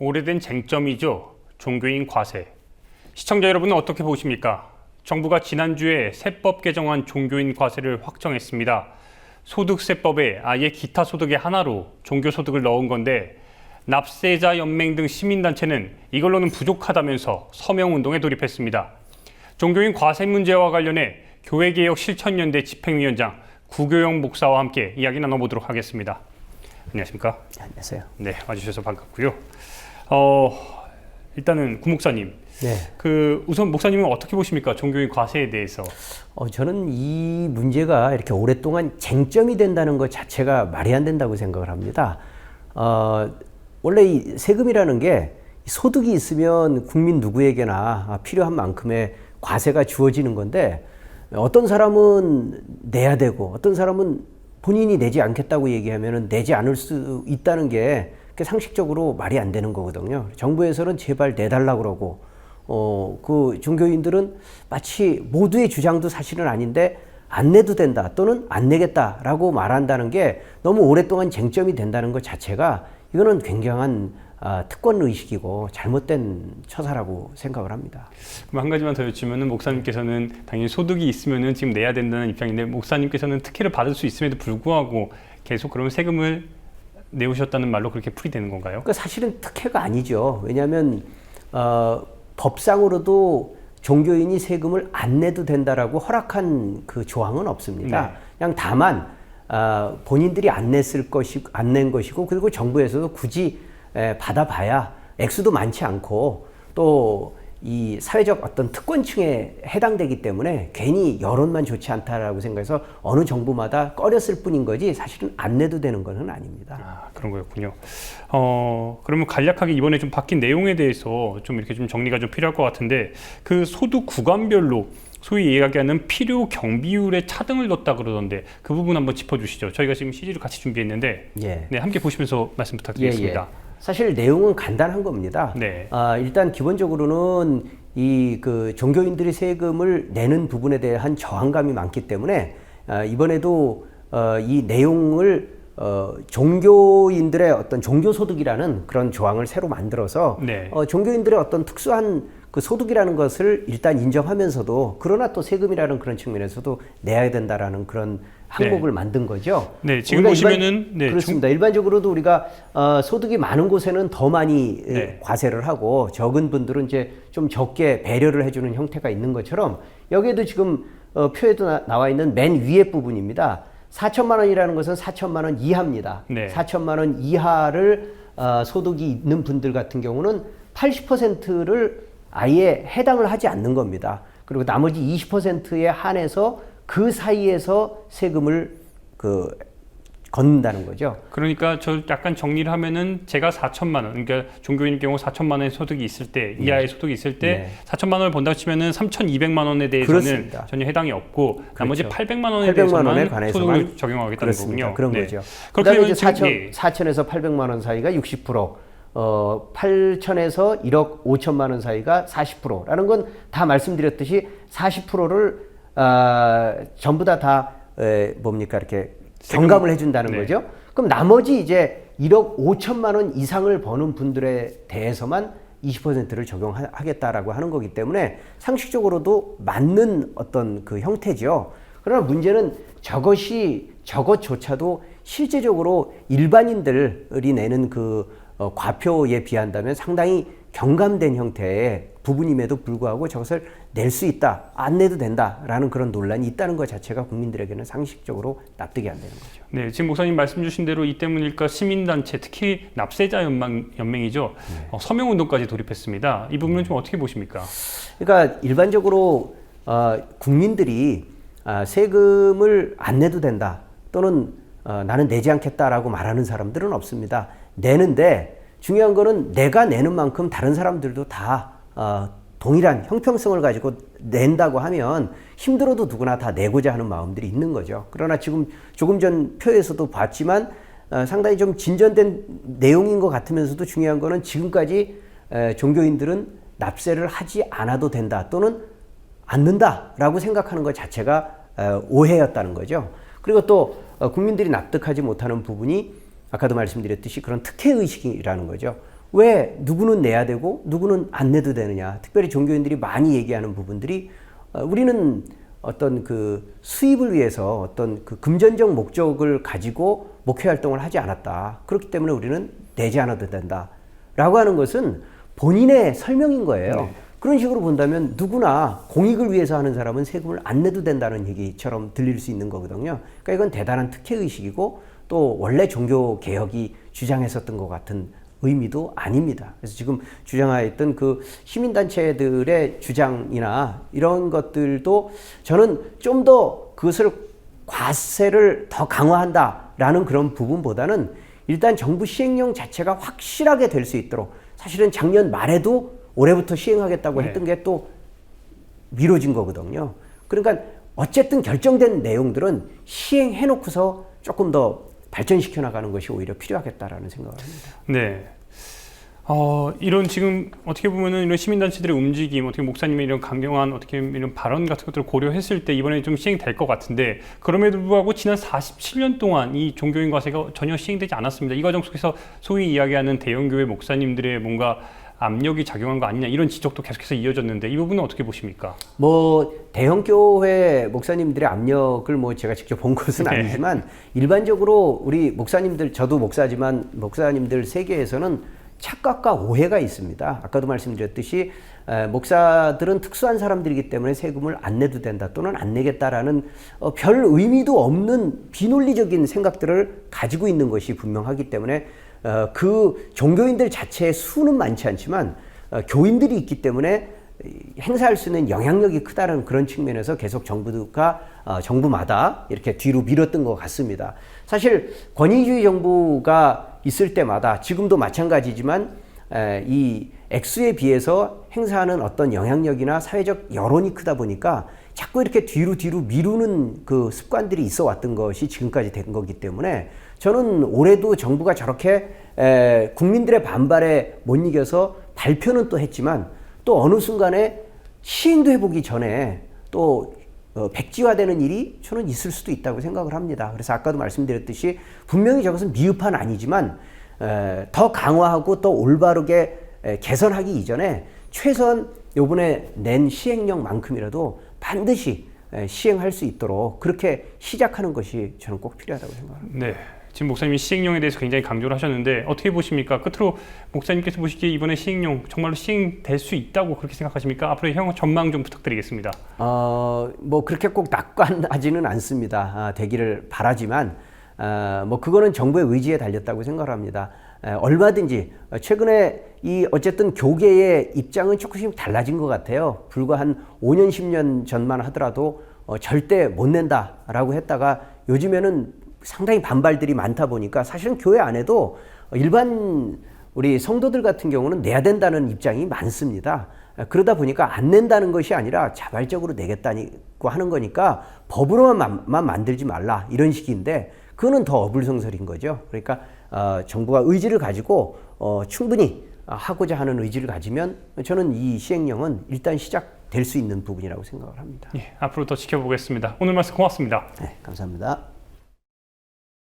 오래된 쟁점이죠. 종교인 과세. 시청자 여러분은 어떻게 보십니까? 정부가 지난주에 세법 개정안 종교인 과세를 확정했습니다. 소득세법에 아예 기타 소득의 하나로 종교소득을 넣은 건데 납세자 연맹 등 시민단체는 이걸로는 부족하다면서 서명운동에 돌입했습니다. 종교인 과세 문제와 관련해 교회개혁 실천연대 집행위원장 구교영 목사와 함께 이야기 나눠보도록 하겠습니다. 안녕하십니까? 안녕하세요. 네, 와주셔서 반갑고요. 일단은 구 목사님, 네. 우선 목사님은 어떻게 보십니까? 종교인 과세에 대해서. 저는 이 문제가 이렇게 오랫동안 쟁점이 된다는 것 자체가 말이 안 된다고 생각을 합니다. 원래 이 세금이라는 게 소득이 있으면 국민 누구에게나 필요한 만큼의 과세가 주어지는 건데 어떤 사람은 내야 되고 어떤 사람은 본인이 내지 않겠다고 얘기하면 내지 않을 수 있다는 게 상식적으로 말이 안 되는 거거든요. 정부에서는 제발 내달라고 그러고 그 종교인들은 마치 모두의 주장도 사실은 아닌데 안 내도 된다 또는 안 내겠다라고 말한다는 게 너무 오랫동안 쟁점이 된다는 것 자체가 이거는 굉장한 특권 의식이고 잘못된 처사라고 생각을 합니다. 그럼 한 가지만 더 여쭈면은 목사님께서는 당연히 소득이 있으면은 지금 내야 된다는 입장인데 목사님께서는 특혜를 받을 수 있음에도 불구하고 계속 그러면 세금을 내오셨다는 말로 그렇게 풀이되는 건가요? 그러니까 사실은 특혜가 아니죠. 왜냐하면 법상으로도 종교인이 세금을 안 내도 된다라고 허락한 그 조항은 없습니다. 네. 그냥 다만 본인들이 안 낸 것이고 그리고 정부에서도 굳이 받아봐야 액수도 많지 않고 또 이 사회적 어떤 특권층에 해당되기 때문에 괜히 여론만 좋지 않다라고 생각해서 어느 정부마다 꺼렸을 뿐인 거지 사실은 안 내도 되는 것은 아닙니다. 그런 거였군요. 그러면 간략하게 이번에 좀 바뀐 내용에 대해서 좀 이렇게 좀 정리가 좀 필요할 것 같은데 그 소득 구간별로 소위 이야기하는 필요 경비율의 차등을 넣었다 그러던데 그 부분 한번 짚어주시죠. 저희가 지금 CG를 같이 준비했는데 예. 네, 함께 보시면서 말씀 부탁드리겠습니다. 예. 사실 내용은 간단한 겁니다. 네. 일단 기본적으로는 그 종교인들이 세금을 내는 부분에 대한 저항감이 많기 때문에 이번에도 이 내용을 종교인들의 어떤 종교소득이라는 그런 조항을 새로 만들어서 네. 종교인들의 어떤 특수한 그 소득이라는 것을 일단 인정하면서도 그러나 또 세금이라는 그런 측면에서도 내야 된다라는 그런 항목을 만든 거죠. 네, 지금 보시면은 그렇습니다. 일반적으로도 우리가 소득이 많은 곳에는 더 많이 과세를 하고 적은 분들은 이제 좀 적게 배려를 해주는 형태가 있는 것처럼 여기에도 지금 표에도 나와 있는 맨 위에 부분입니다. 4천만 원이라는 것은 4천만 원 이하입니다. 네. 4천만 원 이하를 소득이 있는 분들 같은 경우는 80%를 아예 해당을 하지 않는 겁니다. 그리고 나머지 20%에 한해서 그 사이에서 세금을 걷는다는 거죠. 그러니까 저 약간 정리를 하면은 제가 4천만 원, 그러니까 종교인의 경우 4천만 원의 소득이 있을 때, 이하의 소득이 있을 때 4천만 원을 번다고 치면은 3,200만 원에 대해서는 그렇습니다. 전혀 해당이 없고 그렇죠. 나머지 800만 원에 대해서만 소득을 적용하겠다는 그렇습니다. 거군요. 그런 네. 거죠. 그렇게 그다음에 되면 이제 4천에서 800만 원 사이가 60%, 8천에서 1억 5천만 원 사이가 40%라는 건 다 말씀드렸듯이 40%를 전부 다 뭡니까 이렇게 경감을 해준다는 거죠. 그럼 나머지 이제 1억 5천만 원 이상을 버는 분들에 대해서만 20%를 적용하겠다라고 하는 거기 때문에 상식적으로도 맞는 어떤 그 형태죠. 그러나 문제는 저것조차도 실제적으로 일반인들이 내는 그 과표에 비한다면 상당히 경감된 형태의 부분임에도 불구하고 저것을 낼 수 있다, 안 내도 된다라는 그런 논란이 있다는 것 자체가 국민들에게는 상식적으로 납득이 안 되는 거죠. 네, 지금 목사님 말씀 주신 대로 이 때문일까 시민단체, 특히 납세자 연맹이죠. 서명운동까지 돌입했습니다. 이 부분은 좀 어떻게 보십니까? 그러니까 일반적으로 국민들이 세금을 안 내도 된다 또는 나는 내지 않겠다라고 말하는 사람들은 없습니다. 내는데 중요한 거는 내가 내는 만큼 다른 사람들도 다 동일한 형평성을 가지고 낸다고 하면 힘들어도 누구나 다 내고자 하는 마음들이 있는 거죠. 그러나 지금 조금 전 표에서도 봤지만 상당히 좀 진전된 내용인 것 같으면서도 중요한 거는 지금까지 종교인들은 납세를 하지 않아도 된다 또는 않는다라고 생각하는 것 자체가 오해였다는 거죠. 그리고 또 국민들이 납득하지 못하는 부분이 아까도 말씀드렸듯이 그런 특혜의식이라는 거죠. 왜 누구는 내야 되고 누구는 안 내도 되느냐. 특별히 종교인들이 많이 얘기하는 부분들이 우리는 어떤 그 수입을 위해서 어떤 그 금전적 목적을 가지고 목회 활동을 하지 않았다. 그렇기 때문에 우리는 내지 않아도 된다. 라고 하는 것은 본인의 설명인 거예요. 네. 그런 식으로 본다면 누구나 공익을 위해서 하는 사람은 세금을 안 내도 된다는 얘기처럼 들릴 수 있는 거거든요. 그러니까 이건 대단한 특혜의식이고 또 원래 종교개혁이 주장했었던 것 같은 의미도 아닙니다. 그래서 지금 주장하였던 그 시민단체들의 주장이나 이런 것들도 저는 좀 더 그것을 과세를 더 강화한다라는 그런 부분보다는 일단 정부 시행령 자체가 확실하게 될 수 있도록 사실은 작년 말에도 올해부터 시행하겠다고 했던 게 또 미뤄진 거거든요. 그러니까 어쨌든 결정된 내용들은 시행해놓고서 조금 더 발전시켜 나가는 것이 오히려 필요하겠다라는 생각을 합니다. 네. 이런 지금 어떻게 보면은 이런 시민단체들의 움직임, 어떻게 목사님의 이런 강경한 어떻게 이런 발언 같은 것들을 고려했을 때 이번에 좀 시행될 것 같은데 그럼에도 불구하고 지난 47년 동안 이 종교인 과세가 전혀 시행되지 않았습니다. 이 과정 속에서 소위 이야기하는 대형교회 목사님들의 뭔가 압력이 작용한 거 아니냐 이런 지적도 계속해서 이어졌는데 이 부분은 어떻게 보십니까? 뭐 대형 교회 목사님들의 압력을 뭐 제가 직접 본 것은 네. 아니지만 일반적으로 우리 목사님들 저도 목사지만 목사님들 세계에서는 착각과 오해가 있습니다. 아까도 말씀드렸듯이 목사들은 특수한 사람들이기 때문에 세금을 안 내도 된다 또는 안 내겠다라는 별 의미도 없는 비논리적인 생각들을 가지고 있는 것이 분명하기 때문에 그 종교인들 자체의 수는 많지 않지만 교인들이 있기 때문에 행사할 수 있는 영향력이 크다는 그런 측면에서 계속 정부마다 이렇게 뒤로 밀었던 것 같습니다. 사실 권위주의 정부가 있을 때마다 지금도 마찬가지지만 이 액수에 비해서 행사하는 어떤 영향력이나 사회적 여론이 크다 보니까 자꾸 이렇게 뒤로 미루는 그 습관들이 있어 왔던 것이 지금까지 된 거기 때문에 저는 올해도 정부가 저렇게 국민들의 반발에 못 이겨서 발표는 또 했지만 또 어느 순간에 시행도 해보기 전에 또 백지화되는 일이 저는 있을 수도 있다고 생각을 합니다. 그래서 아까도 말씀드렸듯이 분명히 저것은 미흡한 아니지만 더 강화하고 더 올바르게 개선하기 이전에 최소한 이번에 낸 시행령만큼이라도 반드시 시행할 수 있도록 그렇게 시작하는 것이 저는 꼭 필요하다고 생각합니다. 네. 지금 목사님이 시행령에 대해서 굉장히 강조를 하셨는데 어떻게 보십니까? 끝으로 목사님께서 보시기에 이번에 시행령 정말로 시행될 수 있다고 그렇게 생각하십니까? 앞으로의 향후 전망 좀 부탁드리겠습니다. 뭐 그렇게 꼭 낙관하지는 않습니다. 되기를 바라지만 뭐 그거는 정부의 의지에 달렸다고 생각을 합니다. 얼마든지 최근에 이 어쨌든 교계의 입장은 조금씩 달라진 것 같아요. 불과 한 5년 10년 전만 하더라도 절대 못 낸다라고 했다가 요즘에는 상당히 반발들이 많다 보니까 사실은 교회 안에도 일반 우리 성도들 같은 경우는 내야 된다는 입장이 많습니다. 그러다 보니까 안 낸다는 것이 아니라 자발적으로 내겠다고 하는 거니까 법으로만 만들지 말라 이런 식인데 그거는 더 어불성설인 거죠. 그러니까 정부가 의지를 가지고 충분히 하고자 하는 의지를 가지면 저는 이 시행령은 일단 시작될 수 있는 부분이라고 생각을 합니다. 예, 앞으로 더 지켜보겠습니다. 오늘 말씀 고맙습니다. 네, 감사합니다.